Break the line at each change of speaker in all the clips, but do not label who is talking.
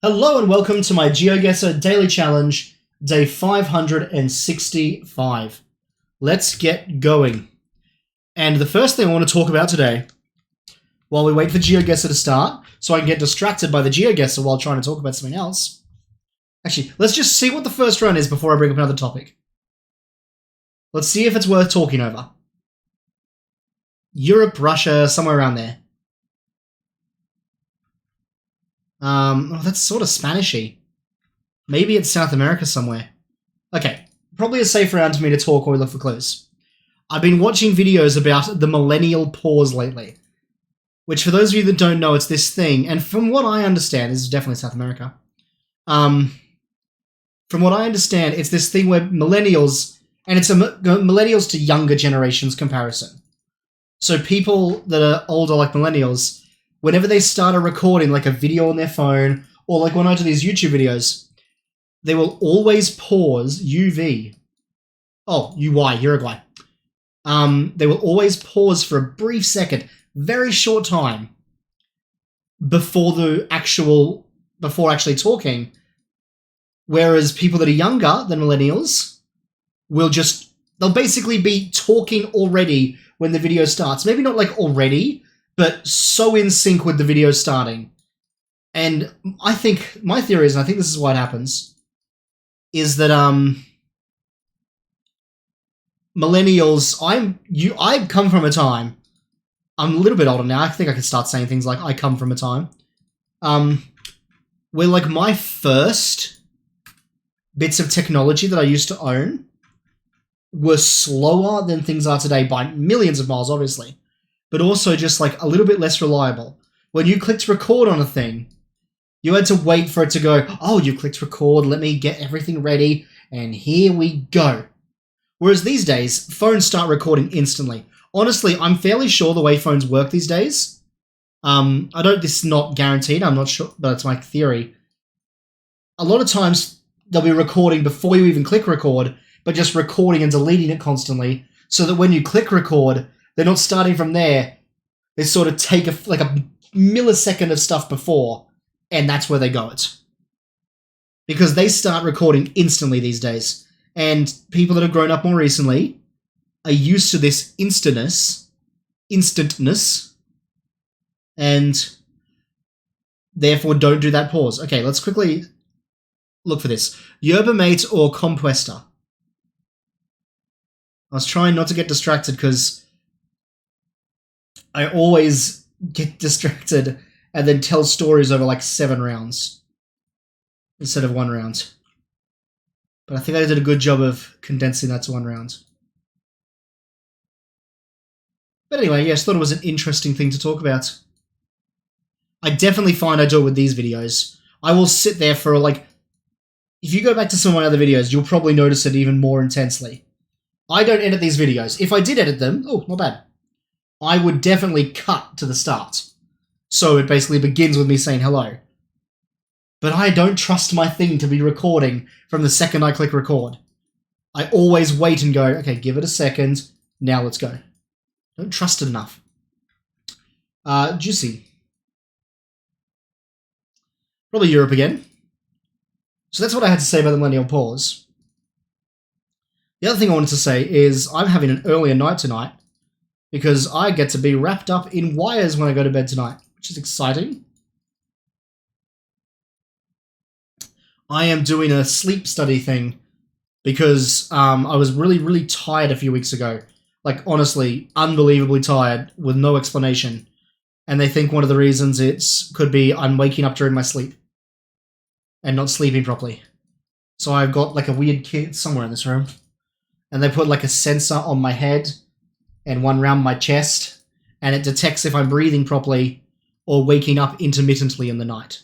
Hello and welcome to my Geoguessr Daily Challenge, day 565. Let's get going. And the first thing I want to talk about today, while we wait for Geoguessr to start, so I can get distracted by the Geoguessr while trying to talk about something else. Actually, let's just see what the first run is before I bring up another topic. Let's see if it's worth talking over. Europe, Russia, somewhere around there. Oh, that's sort of Spanishy. Maybe it's South America somewhere. Okay, probably a safe round for me to talk or look for clues. I've been watching videos about the millennial pause lately, which for those of you that don't know, it's this thing, and from what I understand, this is definitely South America. From what I understand, it's this thing where millennials, and it's a millennials to younger generations comparison. So people that are older like millennials, whenever they start a recording, like a video on their phone, or like when I do these YouTube videos, they will always pause UY, Uruguay. They will always pause for a brief second, very short time, before actually talking. Whereas people that are younger than millennials they'll basically be talking already when the video starts. Maybe not like already, but so in sync with the video starting. And I think, my theory is, and I think this is what happens, is that millennials, I come from a time, I'm a little bit older now, I think I can start saying things like I come from a time, where like my first bits of technology that I used to own were slower than things are today by millions of miles, obviously, but also just like a little bit less reliable. When you clicked record on a thing, you had to wait for it to go, oh, you clicked record, let me get everything ready, and here we go. Whereas these days, phones start recording instantly. Honestly, I'm fairly sure the way phones work these days, this is not guaranteed, I'm not sure, but it's my theory. A lot of times, they'll be recording before you even click record, but just recording and deleting it constantly, so that when you click record, they're not starting from there. They sort of take a millisecond of stuff before, and that's where they go it. Because they start recording instantly these days. And people that have grown up more recently are used to this instantness, and therefore don't do that pause. Okay, let's quickly look for this. Yerba mate or compuesta? I was trying not to get distracted because I always get distracted and then tell stories over like 7 rounds instead of 1 round. But I think I did a good job of condensing that to 1 round. But anyway, yes, thought it was an interesting thing to talk about. I definitely find I do it with these videos. I will sit there for like... If you go back to some of my other videos, you'll probably notice it even more intensely. I don't edit these videos. If I did edit them, oh, not bad, I would definitely cut to the start. So it basically begins with me saying hello. But I don't trust my thing to be recording from the second I click record. I always wait and go, okay, give it a second, now let's go. Don't trust it enough. Juicy. Probably Europe again. So that's what I had to say about the millennial pause. The other thing I wanted to say is I'm having an earlier night tonight because I get to be wrapped up in wires when I go to bed tonight, which is exciting. I am doing a sleep study thing because I was really, really tired a few weeks ago. Like, honestly, unbelievably tired with no explanation. And they think one of the reasons could be I'm waking up during my sleep and not sleeping properly. So I've got like a weird kit somewhere in this room. And they put like a sensor on my head and one around my chest, and it detects if I'm breathing properly or waking up intermittently in the night.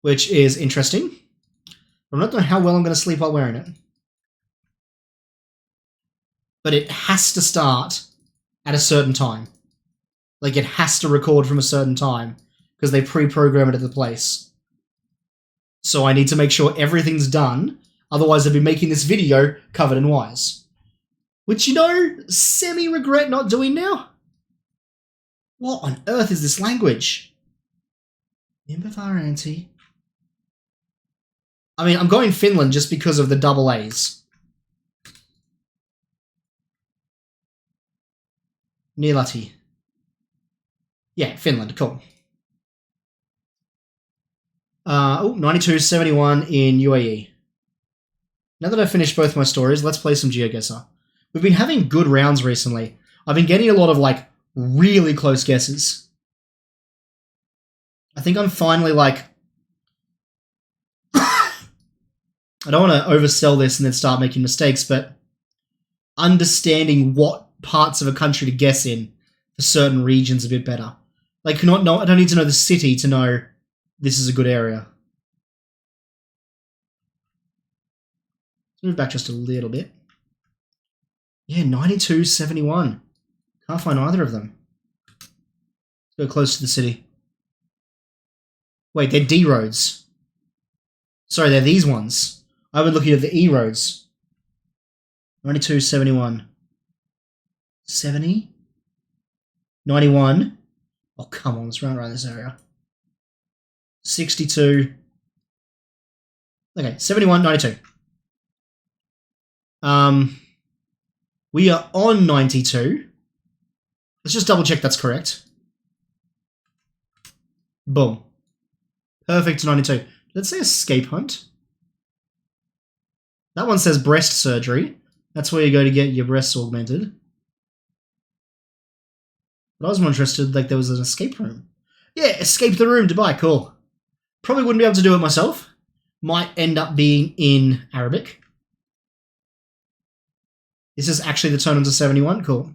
Which is interesting. I'm not sure how well I'm going to sleep while wearing it. But it has to start at a certain time. Like, it has to record from a certain time, because they pre-program it at the place. So I need to make sure everything's done, otherwise I'd be making this video covered in wires. Which, semi-regret not doing now. What on earth is this language? Imbivar Anti. I mean, I'm going Finland just because of the double A's. Nilati. Yeah, Finland. Cool. 92.71 in UAE. Now that I've finished both my stories, let's play some Geoguessr. We've been having good rounds recently. I've been getting a lot of, like, really close guesses. I think I'm finally, like... I don't want to oversell this and then start making mistakes, but understanding what parts of a country to guess in for certain regions a bit better. Like, I don't need to know the city to know this is a good area. Let's move back just a little bit. Yeah, 92.71. Can't find either of them. Let's go close to the city. Wait, they're D roads. Sorry, they're these ones. I've been looking at the E roads. 92.71. 70? 91? Oh, come on, let's run around this area. 62. Okay, 71, 92. We are on 92. Let's just double check that's correct. Boom. Perfect 92. Let's say escape hunt. That one says breast surgery. That's where you go to get your breasts augmented. But I was more interested, like, there was an escape room. Yeah, escape the room, Dubai, cool. Probably wouldn't be able to do it myself. Might end up being in Arabic. This is actually the turn onto 71, cool.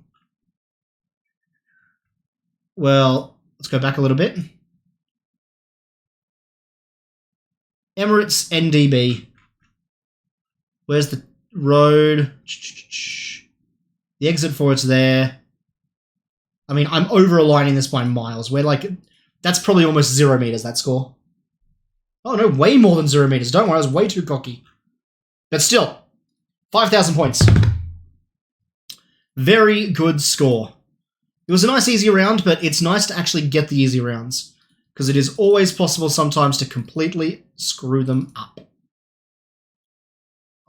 Well, let's go back a little bit. Emirates NDB. Where's the road? The exit for it's there. I mean, I'm over-aligning this by miles. We're like, that's probably almost 0 meters, that score. Oh no, way more than 0 meters. Don't worry, I was way too cocky. But still, 5,000 points. Very good score. It was a nice easy round, but it's nice to actually get the easy rounds, because it is always possible sometimes to completely screw them up.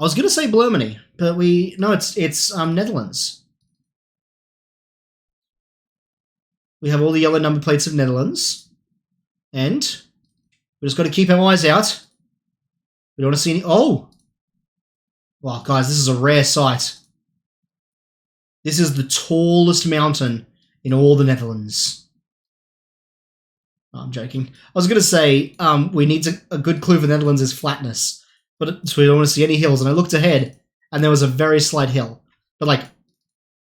I was going to say Germany, but no, it's Netherlands. We have all the yellow number plates of Netherlands, and we just got to keep our eyes out. We don't want to see any... Oh! Wow, guys, this is a rare sight. This is the tallest mountain in all the Netherlands. Oh, I'm joking. I was going to say, we need a good clue for the Netherlands is flatness. But so we don't want to see any hills. And I looked ahead, and there was a very slight hill. But, like,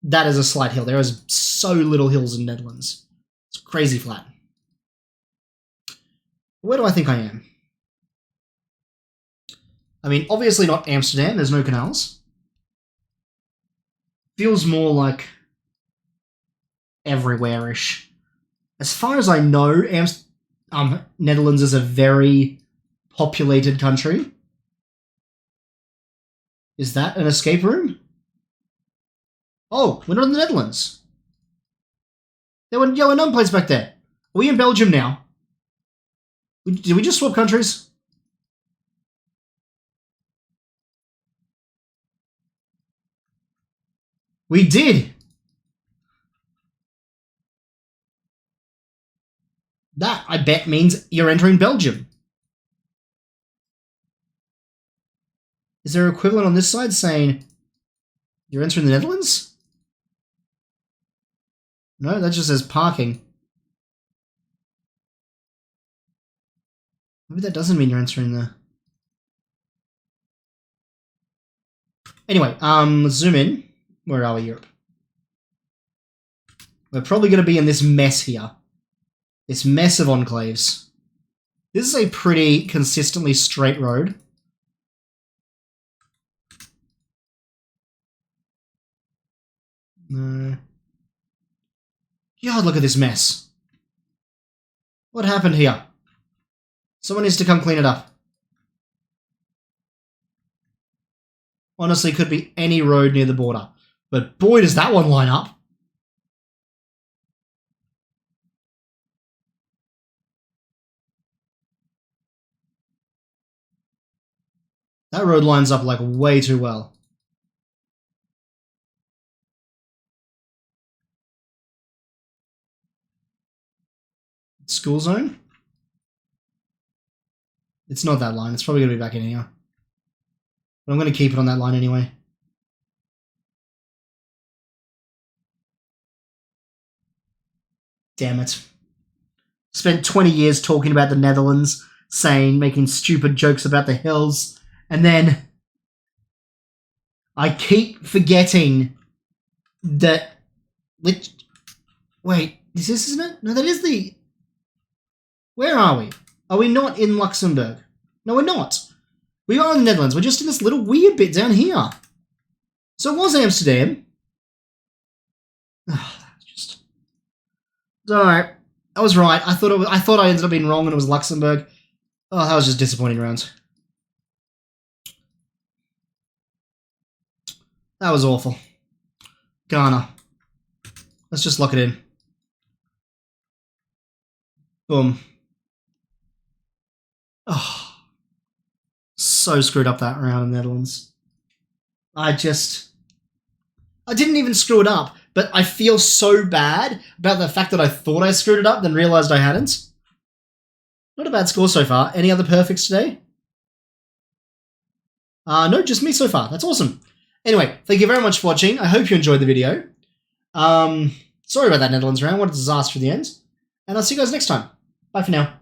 that is a slight hill. There is so little hills in the Netherlands. It's crazy flat. Where do I think I am? I mean, obviously not Amsterdam. There's no canals. Feels more like everywhere-ish. As far as I know, Netherlands is a very populated country. Is that an escape room? Oh, we're not in the Netherlands. There were yellow number plates back there. Are we in Belgium now? Did we just swap countries? We did. That, I bet, means you're entering Belgium. Is there an equivalent on this side saying you're entering the Netherlands? No, that just says parking. Maybe that doesn't mean you're entering the... Anyway, let's zoom in. Where are we, Europe? We're probably going to be in this mess here. This mess of enclaves. This is a pretty consistently straight road. No. God, look at this mess. What happened here? Someone needs to come clean it up. Honestly, could be any road near the border. But boy, does that one line up. That road lines up like way too well. School zone? It's not that line. It's probably going to be back in here. But I'm going to keep it on that line anyway. Damn it. Spent 20 years talking about the Netherlands, making stupid jokes about the hills, and then I keep forgetting that... Wait, is this, isn't it? No, that is the... Where are we? Are we not in Luxembourg? No, we're not. We are in the Netherlands. We're just in this little weird bit down here. So it was Amsterdam. It's alright. I was right. I thought I ended up being wrong and it was Luxembourg. Oh, that was just disappointing rounds. That was awful. Ghana. Let's just lock it in. Boom. Oh, so screwed up that round in the Netherlands. I didn't even screw it up, but I feel so bad about the fact that I thought I screwed it up, then realised I hadn't. Not a bad score so far. Any other perfects today? No, just me so far. That's awesome. Anyway, thank you very much for watching. I hope you enjoyed the video. Sorry about that Netherlands round. What a disaster in the end. And I'll see you guys next time. Bye for now.